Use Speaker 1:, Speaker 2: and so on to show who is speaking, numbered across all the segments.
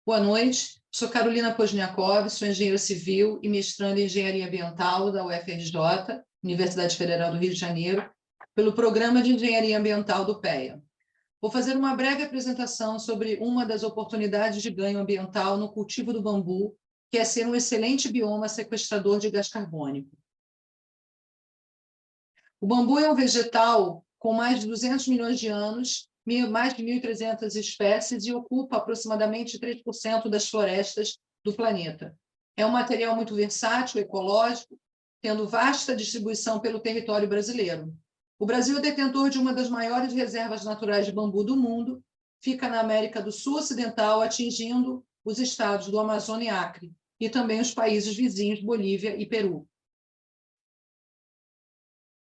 Speaker 1: Boa noite, sou Carolina Pozniakov, sou engenheira civil e mestranda em engenharia ambiental da UFRJ, Universidade Federal do Rio de Janeiro, pelo Programa de Engenharia Ambiental do PEA. Vou fazer uma breve apresentação sobre uma das oportunidades de ganho ambiental no cultivo do bambu, que é ser um excelente bioma sequestrador de gás carbônico. O bambu é um vegetal com mais de 200 milhões de anos, mais de 1.300 espécies e ocupa aproximadamente 3% das florestas do planeta. É um material muito versátil, ecológico, tendo vasta distribuição pelo território brasileiro. O Brasil é detentor de uma das maiores reservas naturais de bambu do mundo, fica na América do Sul Ocidental, atingindo os estados do Amazonas e Acre, e também os países vizinhos, Bolívia e Peru.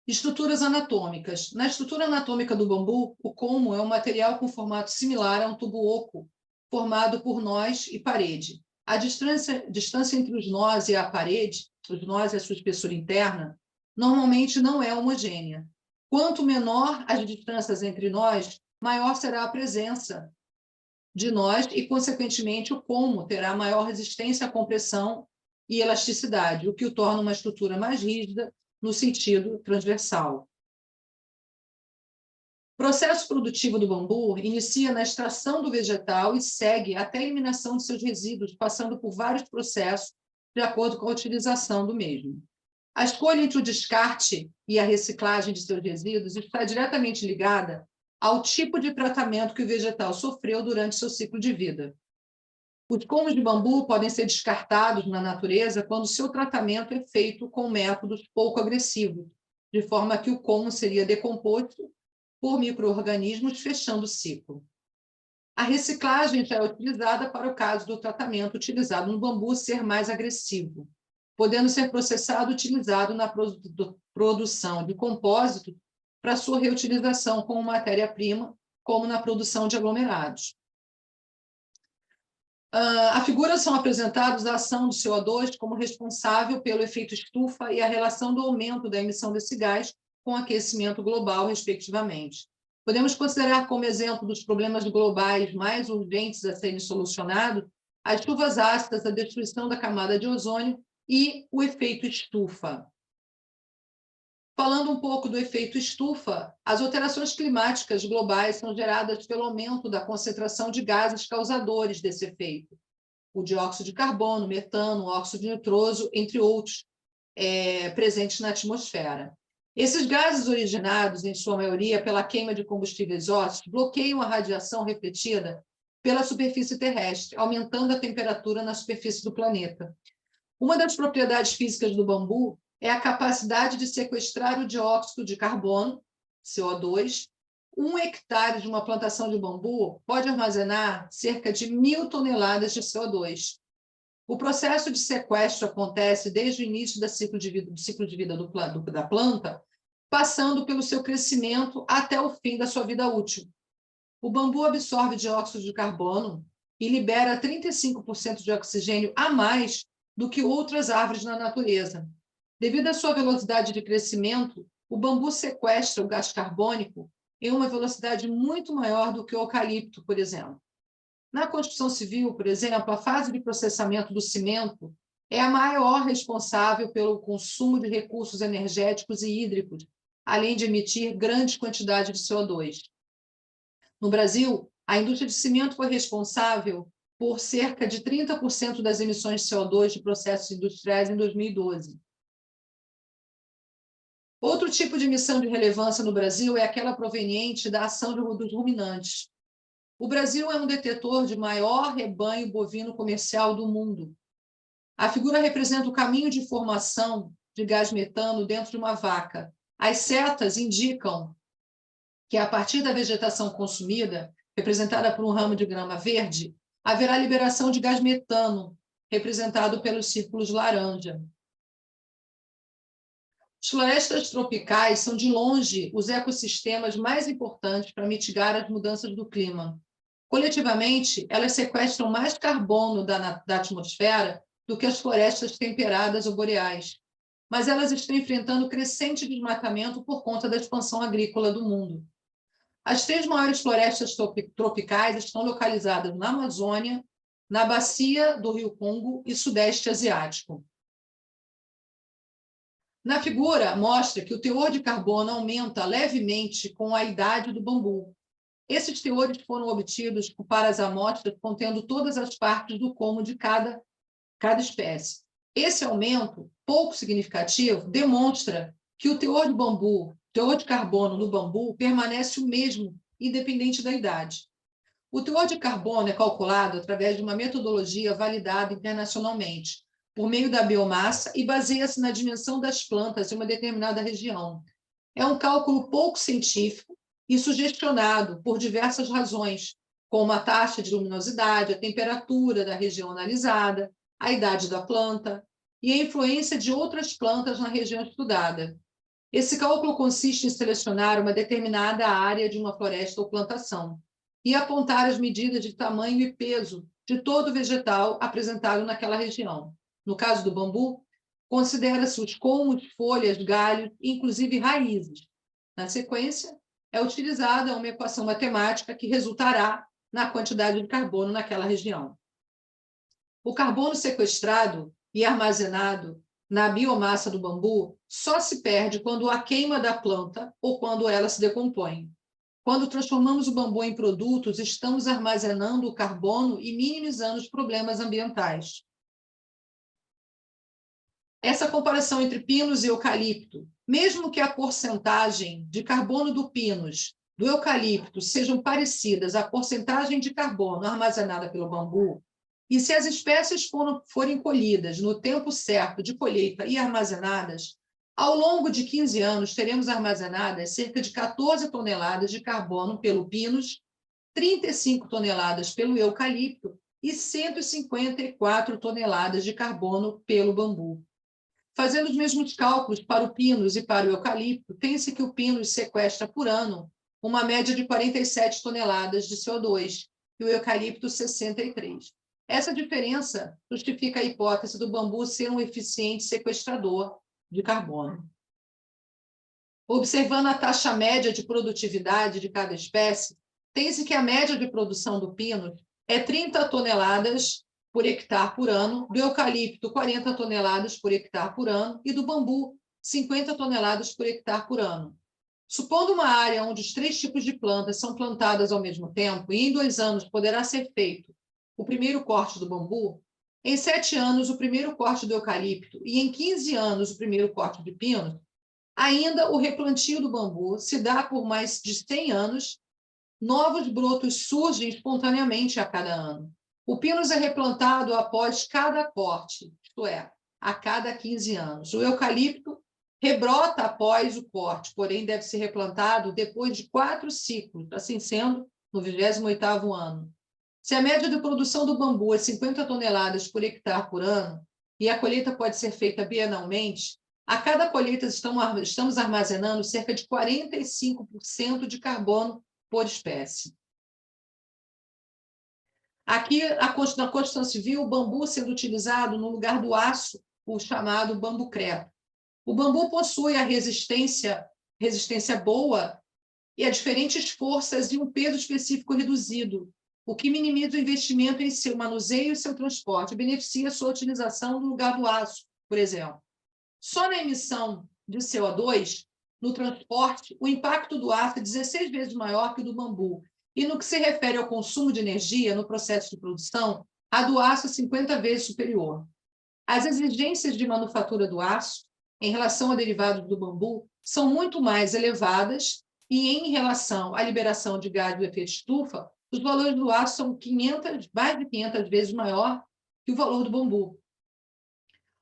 Speaker 1: Estruturas anatômicas. Na estrutura anatômica do bambu, o colmo é um material com formato similar a um tubo oco, formado por nós e parede. A distância entre os nós e a parede, os nós e a sua espessura interna, normalmente não é homogênea. Quanto menor as distâncias entre nós, maior será a presença de nós e, consequentemente, o colmo terá maior resistência à compressão e elasticidade, o que o torna uma estrutura mais rígida no sentido transversal. O processo produtivo do bambu inicia na extração do vegetal e segue até a eliminação de seus resíduos, passando por vários processos de acordo com a utilização do mesmo. A escolha entre o descarte e a reciclagem de seus resíduos está diretamente ligada ao tipo de tratamento que o vegetal sofreu durante seu ciclo de vida. Os colmos de bambu podem ser descartados na natureza quando seu tratamento é feito com métodos pouco agressivos, de forma que o colmo seria decomposto por micro-organismos, fechando o ciclo. A reciclagem já é utilizada para o caso do tratamento utilizado no bambu ser mais agressivo, podendo ser processado e utilizado na produção de compósito para sua reutilização como matéria-prima, como na produção de aglomerados. A figura são apresentados a ação do CO2 como responsável pelo efeito estufa e a relação do aumento da emissão desse gás com o aquecimento global, respectivamente. Podemos considerar como exemplo dos problemas globais mais urgentes a serem solucionados as chuvas ácidas, a destruição da camada de ozônio e o efeito estufa. Falando um pouco do efeito estufa, as alterações climáticas globais são geradas pelo aumento da concentração de gases causadores desse efeito. O dióxido de carbono, metano, óxido nitroso, entre outros, presentes na atmosfera. Esses gases originados, em sua maioria, pela queima de combustíveis fósseis, bloqueiam a radiação refletida pela superfície terrestre, aumentando a temperatura na superfície do planeta. Uma das propriedades físicas do bambu é a capacidade de sequestrar o dióxido de carbono, CO2. 1 hectare de uma plantação de bambu pode armazenar cerca de 1.000 toneladas de CO2. O processo de sequestro acontece desde o início do ciclo de vida da planta, passando pelo seu crescimento até o fim da sua vida útil. O bambu absorve dióxido de carbono e libera 35% de oxigênio a mais do que outras árvores na natureza. Devido à sua velocidade de crescimento, o bambu sequestra o gás carbônico em uma velocidade muito maior do que o eucalipto, por exemplo. Na construção civil, por exemplo, a fase de processamento do cimento é a maior responsável pelo consumo de recursos energéticos e hídricos, além de emitir grandes quantidades de CO2. No Brasil, a indústria de cimento foi responsável por cerca de 30% das emissões de CO2 de processos industriais em 2012. Outro tipo de emissão de relevância no Brasil é aquela proveniente da ação dos ruminantes. O Brasil é um detentor de maior rebanho bovino comercial do mundo. A figura representa o caminho de formação de gás metano dentro de uma vaca. As setas indicam que, a partir da vegetação consumida, representada por um ramo de grama verde, haverá liberação de gás metano, representado pelos círculos laranja. As florestas tropicais são, de longe, os ecossistemas mais importantes para mitigar as mudanças do clima. Coletivamente, elas sequestram mais carbono da atmosfera do que as florestas temperadas ou boreais, mas elas estão enfrentando crescente desmatamento por conta da expansão agrícola do mundo. As 3 maiores florestas tropicais estão localizadas na Amazônia, na bacia do Rio Congo e Sudeste Asiático. Na figura, mostra que o teor de carbono aumenta levemente com a idade do bambu. Esses teores foram obtidos para as amostras contendo todas as partes do como de cada espécie. Esse aumento, pouco significativo, demonstra que o teor de carbono no bambu permanece o mesmo, independente da idade. O teor de carbono é calculado através de uma metodologia validada internacionalmente, por meio da biomassa e baseia-se na dimensão das plantas em uma determinada região. É um cálculo pouco científico e sugestionado por diversas razões, como a taxa de luminosidade, a temperatura da região analisada, a idade da planta e a influência de outras plantas na região estudada. Esse cálculo consiste em selecionar uma determinada área de uma floresta ou plantação e apontar as medidas de tamanho e peso de todo vegetal apresentado naquela região. No caso do bambu, considera-se os colmos, folhas, galhos, inclusive raízes. Na sequência, é utilizada uma equação matemática que resultará na quantidade de carbono naquela região. O carbono sequestrado e armazenado na biomassa do bambu só se perde quando há queima da planta ou quando ela se decompõe. Quando transformamos o bambu em produtos, estamos armazenando o carbono e minimizando os problemas ambientais. Essa comparação entre pinos e eucalipto, mesmo que a porcentagem de carbono do pinus, do eucalipto, sejam parecidas à porcentagem de carbono armazenada pelo bambu, e se as espécies forem colhidas no tempo certo de colheita e armazenadas, ao longo de 15 anos teremos armazenadas cerca de 14 toneladas de carbono pelo pinus, 35 toneladas pelo eucalipto e 154 toneladas de carbono pelo bambu. Fazendo os mesmos cálculos para o pinus e para o eucalipto, tem-se que o pinus sequestra por ano uma média de 47 toneladas de CO2 e o eucalipto 63. Essa diferença justifica a hipótese do bambu ser um eficiente sequestrador de carbono. Observando a taxa média de produtividade de cada espécie, tem-se que a média de produção do pinus é 30 toneladas por hectare por ano, do eucalipto 40 toneladas por hectare por ano e do bambu 50 toneladas por hectare por ano. Supondo uma área onde os 3 tipos de plantas são plantadas ao mesmo tempo e em 2 anos poderá ser feito o primeiro corte do bambu, em 7 anos o primeiro corte do eucalipto e em 15 anos o primeiro corte de pino, ainda o replantio do bambu se dá por mais de 100 anos, novos brotos surgem espontaneamente a cada ano. O pinus é replantado após cada corte, isto é, a cada 15 anos. O eucalipto rebrota após o corte, porém deve ser replantado depois de 4 ciclos, assim sendo, no 28º ano. Se a média de produção do bambu é 50 toneladas por hectare por ano, e a colheita pode ser feita bienalmente, a cada colheita estamos armazenando cerca de 45% de carbono por espécie. Aqui, na Constituição Civil, o bambu sendo utilizado no lugar do aço, o chamado bambu creto. O bambu possui a resistência boa e a diferentes forças e um peso específico reduzido, o que minimiza o investimento em seu manuseio e seu transporte, beneficia a sua utilização no lugar do aço, por exemplo. Só na emissão de CO2, no transporte, o impacto do aço é 16 vezes maior que o do bambu. E no que se refere ao consumo de energia no processo de produção, a do aço é 50 vezes superior. As exigências de manufatura do aço, em relação a derivados do bambu, são muito mais elevadas e, em relação à liberação de gás do efeito estufa, os valores do aço são mais de 500 vezes maior que o valor do bambu.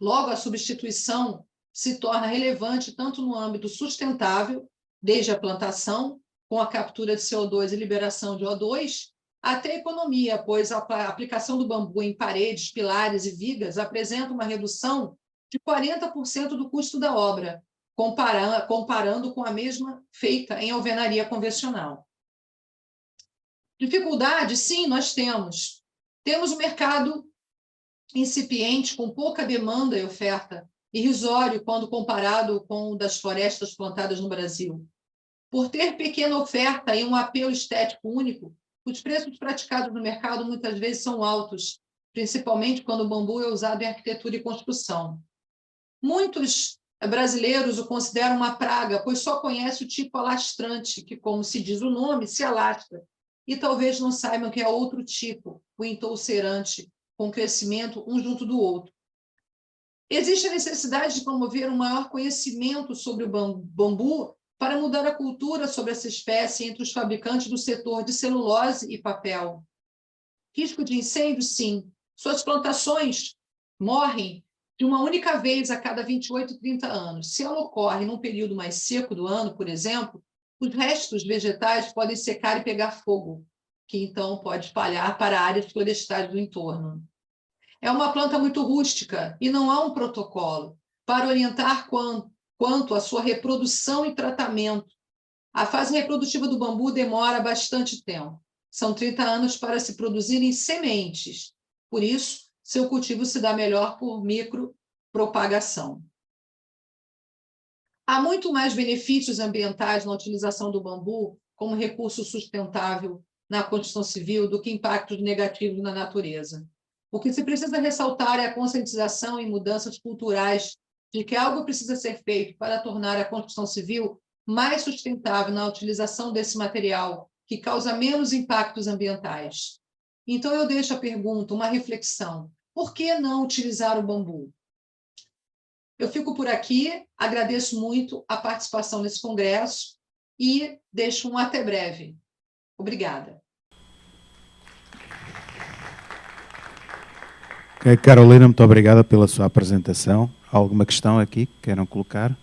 Speaker 1: Logo, a substituição se torna relevante tanto no âmbito sustentável, desde a plantação, com a captura de CO2 e liberação de O2, até a economia, pois a aplicação do bambu em paredes, pilares e vigas apresenta uma redução de 40% do custo da obra, comparando com a mesma feita em alvenaria convencional. Dificuldade, sim, nós temos. Temos um mercado incipiente, com pouca demanda e oferta, irrisório quando comparado com o das florestas plantadas no Brasil. Por ter pequena oferta e um apelo estético único, os preços praticados no mercado muitas vezes são altos principalmente quando o bambu é usado em arquitetura e construção. Muitos brasileiros o consideram uma praga, pois só conhecem o tipo alastrante, que, como se diz o nome, se alastra, e talvez não saibam que é outro tipo, o entulcerante, com crescimento um junto do outro. Existe a necessidade de promover um maior conhecimento sobre o bambu para mudar a cultura sobre essa espécie entre os fabricantes do setor de celulose e papel. Risco de incêndio, sim. Suas plantações morrem de uma única vez a cada 28, 30 anos. Se ela ocorre num período mais seco do ano, por exemplo, os restos vegetais podem secar e pegar fogo, que então pode espalhar para áreas florestais do entorno. É uma planta muito rústica e não há um protocolo para orientar quanto à sua reprodução e tratamento. A fase reprodutiva do bambu demora bastante tempo. São 30 anos para se produzirem sementes. Por isso, seu cultivo se dá melhor por micropropagação. Há muito mais benefícios ambientais na utilização do bambu como recurso sustentável na construção civil do que impactos negativos na natureza. O que se precisa ressaltar é a conscientização e mudanças culturais de que algo precisa ser feito para tornar a construção civil mais sustentável na utilização desse material, que causa menos impactos ambientais. Então, eu deixo a pergunta, uma reflexão. Por que não utilizar o bambu? Eu fico por aqui, agradeço muito a participação nesse congresso e deixo um até breve. Obrigada.
Speaker 2: Carolina, muito obrigada pela sua apresentação. Há alguma questão aqui que queiram colocar?